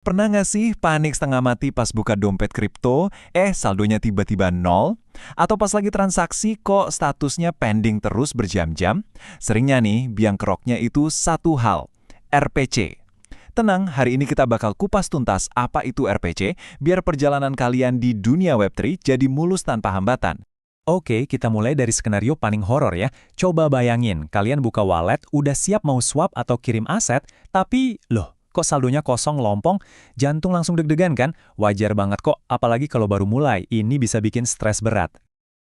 Pernah nggak sih panik setengah mati pas buka dompet kripto, saldonya tiba-tiba nol? Atau pas lagi transaksi kok statusnya pending terus berjam-jam? Seringnya nih, biang keroknya itu satu hal, RPC. Tenang, hari ini kita bakal kupas tuntas apa itu RPC, biar perjalanan kalian di dunia Web3 jadi mulus tanpa hambatan. Oke, kita mulai dari skenario paling horor ya. Coba bayangin, kalian buka wallet, udah siap mau swap atau kirim aset, tapi loh, kok saldonya kosong lompong? Jantung langsung deg-degan kan? Wajar banget kok, apalagi kalau baru mulai, ini bisa bikin stres berat.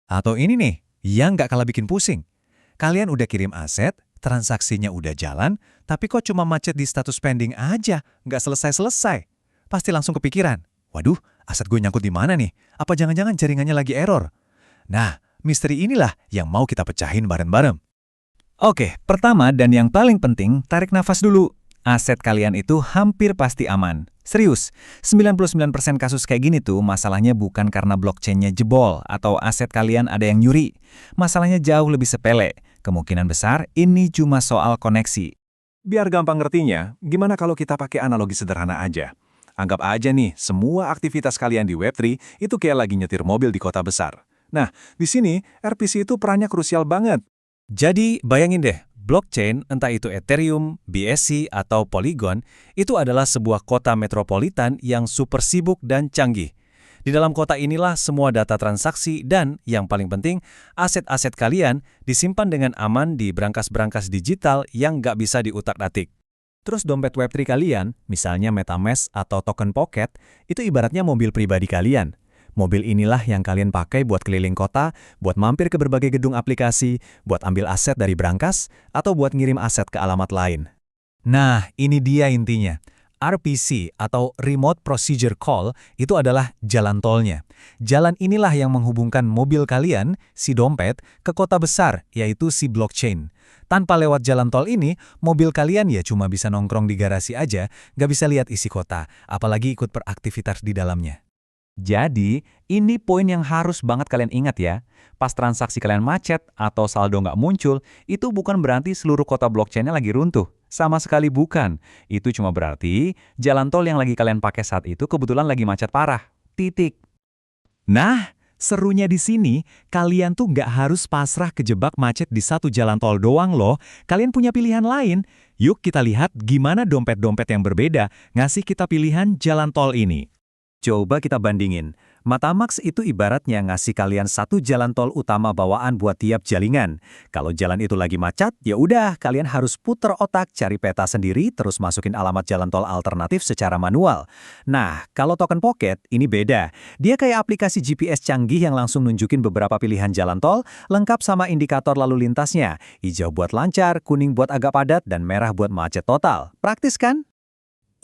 Atau ini nih, yang nggak kalah bikin pusing. Kalian udah kirim aset, transaksinya udah jalan, tapi kok cuma macet di status pending aja, nggak selesai-selesai. Pasti langsung kepikiran, waduh, aset gue nyangkut di mana nih? Apa jangan-jangan jaringannya lagi error? Nah, misteri inilah yang mau kita pecahin bareng-bareng. Oke, pertama dan yang paling penting, tarik nafas dulu. Aset kalian itu hampir pasti aman. Serius, 99% kasus kayak gini tuh masalahnya bukan karena blockchain-nya jebol atau aset kalian ada yang nyuri. Masalahnya jauh lebih sepele. Kemungkinan besar ini cuma soal koneksi. Biar gampang ngertinya, gimana kalau kita pakai analogi sederhana aja? Anggap aja nih, semua aktivitas kalian di Web3 itu kayak lagi nyetir mobil di kota besar. Nah, di sini RPC itu perannya krusial banget. Jadi, bayangin deh, blockchain, entah itu Ethereum, BSC, atau Polygon, itu adalah sebuah kota metropolitan yang super sibuk dan canggih. Di dalam kota inilah semua data transaksi dan, yang paling penting, aset-aset kalian disimpan dengan aman di brankas-brankas digital yang nggak bisa diutak-atik. Terus dompet Web3 kalian, misalnya MetaMask atau Token Pocket, itu ibaratnya mobil pribadi kalian. Mobil inilah yang kalian pakai buat keliling kota, buat mampir ke berbagai gedung aplikasi, buat ambil aset dari brankas, atau buat ngirim aset ke alamat lain. Nah, ini dia intinya. RPC atau Remote Procedure Call itu adalah jalan tolnya. Jalan inilah yang menghubungkan mobil kalian, si dompet, ke kota besar, yaitu si blockchain. Tanpa lewat jalan tol ini, mobil kalian ya cuma bisa nongkrong di garasi aja, nggak bisa lihat isi kota, apalagi ikut beraktivitas di dalamnya. Jadi, ini poin yang harus banget kalian ingat ya. Pas transaksi kalian macet atau saldo nggak muncul, itu bukan berarti seluruh kota blockchain-nya lagi runtuh. Sama sekali bukan. Itu cuma berarti jalan tol yang lagi kalian pakai saat itu kebetulan lagi macet parah. Titik. Nah, serunya di sini, kalian tuh nggak harus pasrah kejebak macet di satu jalan tol doang loh. Kalian punya pilihan lain. Yuk kita lihat gimana dompet-dompet yang berbeda ngasih kita pilihan jalan tol ini. Coba kita bandingin. MetaMask itu ibaratnya ngasih kalian satu jalan tol utama bawaan buat tiap jaringan. Kalau jalan itu lagi macet, ya udah kalian harus puter otak cari peta sendiri terus masukin alamat jalan tol alternatif secara manual. Nah, kalau Token Pocket ini beda. Dia kayak aplikasi GPS canggih yang langsung nunjukin beberapa pilihan jalan tol lengkap sama indikator lalu lintasnya. Hijau buat lancar, kuning buat agak padat, dan merah buat macet total. Praktis kan?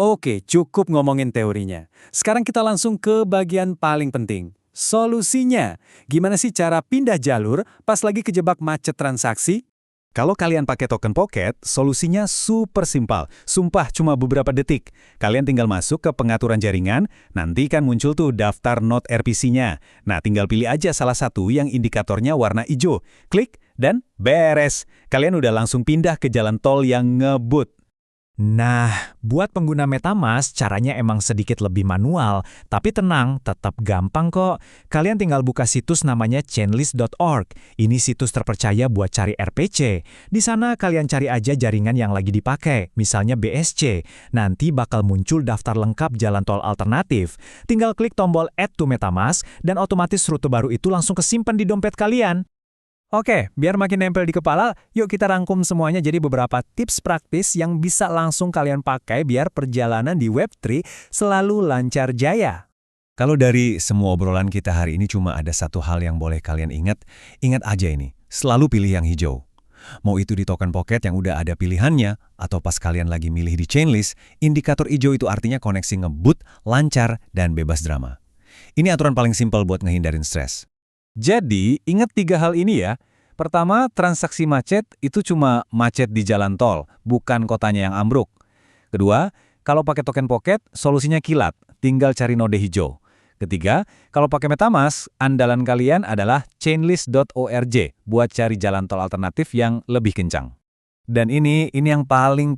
Oke, cukup ngomongin teorinya. Sekarang kita langsung ke bagian paling penting. Solusinya. Gimana sih cara pindah jalur pas lagi kejebak macet transaksi? Kalau kalian pakai Token Pocket, solusinya super simpel. Sumpah cuma beberapa detik. Kalian tinggal masuk ke pengaturan jaringan, nanti kan muncul tuh daftar node RPC-nya. Nah, tinggal pilih aja salah satu yang indikatornya warna hijau. Klik, dan beres. Kalian udah langsung pindah ke jalan tol yang ngebut. Nah, buat pengguna MetaMask caranya emang sedikit lebih manual, tapi tenang, tetap gampang kok. Kalian tinggal buka situs namanya chainlist.org. Ini situs terpercaya buat cari RPC. Di sana kalian cari aja jaringan yang lagi dipakai, misalnya BSC. Nanti bakal muncul daftar lengkap jalan tol alternatif. Tinggal klik tombol Add to MetaMask dan otomatis rute baru itu langsung kesimpan di dompet kalian. Oke, biar makin nempel di kepala, yuk kita rangkum semuanya jadi beberapa tips praktis yang bisa langsung kalian pakai biar perjalanan di Web3 selalu lancar jaya. Kalau dari semua obrolan kita hari ini cuma ada satu hal yang boleh kalian ingat aja ini, selalu pilih yang hijau. Mau itu di Token Pocket yang udah ada pilihannya, atau pas kalian lagi milih di Chainlist, indikator hijau itu artinya koneksi ngebut, lancar, dan bebas drama. Ini aturan paling simpel buat ngehindarin stres. Jadi, ingat 3 hal ini ya. Pertama, transaksi macet itu cuma macet di jalan tol, bukan kotanya yang ambruk. Kedua, kalau pakai Token Pocket, solusinya kilat, tinggal cari node hijau. Ketiga, kalau pakai MetaMask, andalan kalian adalah chainlist.org buat cari jalan tol alternatif yang lebih kencang. Dan ini yang paling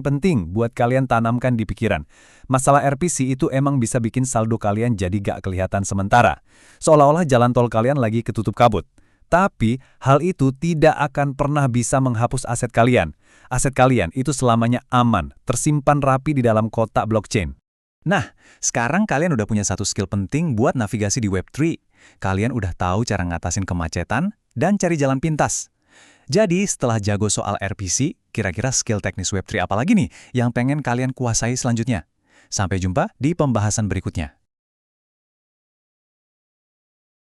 penting buat kalian tanamkan di pikiran. Masalah RPC itu emang bisa bikin saldo kalian jadi gak kelihatan sementara. Seolah-olah jalan tol kalian lagi ketutup kabut. Tapi, hal itu tidak akan pernah bisa menghapus aset kalian. Aset kalian itu selamanya aman, tersimpan rapi di dalam kotak blockchain. Nah, sekarang kalian udah punya satu skill penting buat navigasi di Web3. Kalian udah tahu cara ngatasin kemacetan dan cari jalan pintas. Jadi, setelah jago soal RPC, kira-kira skill teknis Web3 apa lagi nih yang pengen kalian kuasai selanjutnya? Sampai jumpa di pembahasan berikutnya.